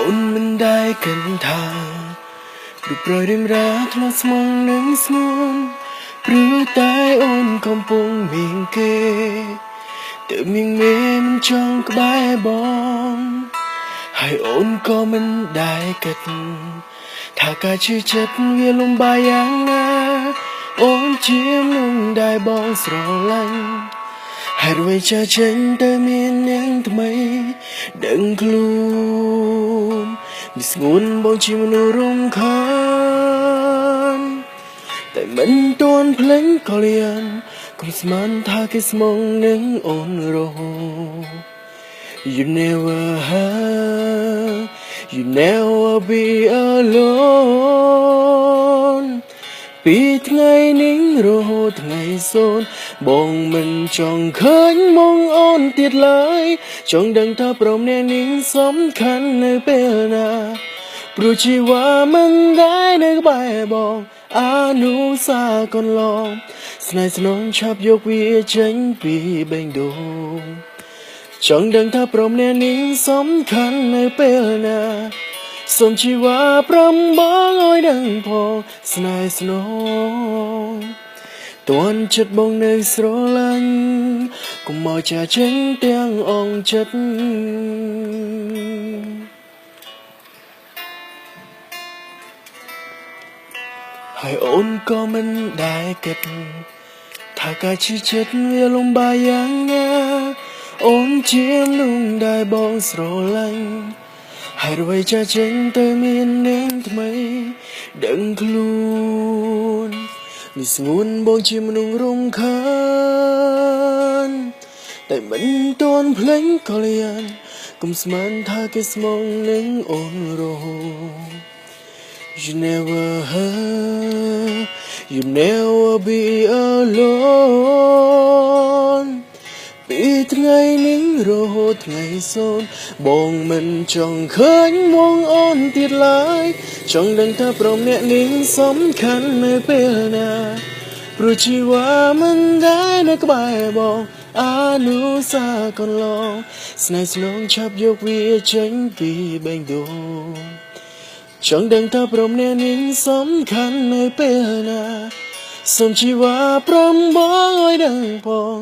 អូនមិនដែលគិតថារូបប្រយរិមរាធ្លាប់ស្មងនឹងស្ងួនព្រឺតែអូនកំពុងមានគេទើបមានមេមិនចង់ក្បែរបងហើយអូនក៏មិនដែលគិតថាការជឿចិត្តវាលំបាកយ៉ាងណាអូនជាមនុស្សដែលបងស្រឡាញ់ហើយរួចចាចេញទៅមាននាងថ្មីដឹងខ្លួនវាស្ងួនបងជាមនុស្សរំខានតែមិនទាន់ភ្លេចក៏លៀនកុំស្មានថាគេស្មងនឹងអូនរហូត You never have You never be alone ពីថ្ងៃនេះរហូតថ្ងៃសូន្យបងមិនចង់ឃើញមកអូនទៀតឡើយចង់ដឹងថាព្រមអ្នកនេះសំខាន់នៅពេលណាព្រោះជីវ៉ាមិនដែលនៅក្បែរបងអនុសាកូនឡងស្នេហ៍ស្នងឆាប់យកវាចេញពីបេះដូងចង់ដឹងថាព្រមអ្នកនេះសំខាន់នៅពេលណាសូមជីវ៉ាប្រំបងឲ្យដឹងផងស្នេហ៍ស្នងតួនចិត្តបងនៅស្រឡាញ់កុំមកចាចេញទាំងអងចិត្តហើយអូនក៏មិនដែលគិតថាការជឿចិត្តវាលំបាកយ៉ាងណាអូនជាមនុស្សដែលបងស្រឡាញ់ហើយរួចចាចេញទៅមាននាងថ្មីដឹងខ្លួនវាស្ងួនបងជាមនុស្សរំខានតែមិនទាន់ភ្លេចក៏លៀនកុំស្មានថាគេស្មងនឹងអូនរហូត You never have You never be alone ពីថ្ងៃនេះរហូតថ្ងៃសូន្យបងមិនចង់ឃើញមកអូនទៀតឡើយចង់ដឹងថាព្រមអ្នកនេះសំខាន់នៅពេលណាព្រោះជីវ៉ាមិនដែលនៅក្បែរបងអនុសាកូនឡងស្នេហ៍ស្នងឆាប់យកវាចេញពីបេះដូងចង់ដឹងថាព្រមអ្នកនេះសំខាន់នៅពេលណាសូមជីវ៉ាប្រំបងឲ្យដឹងផង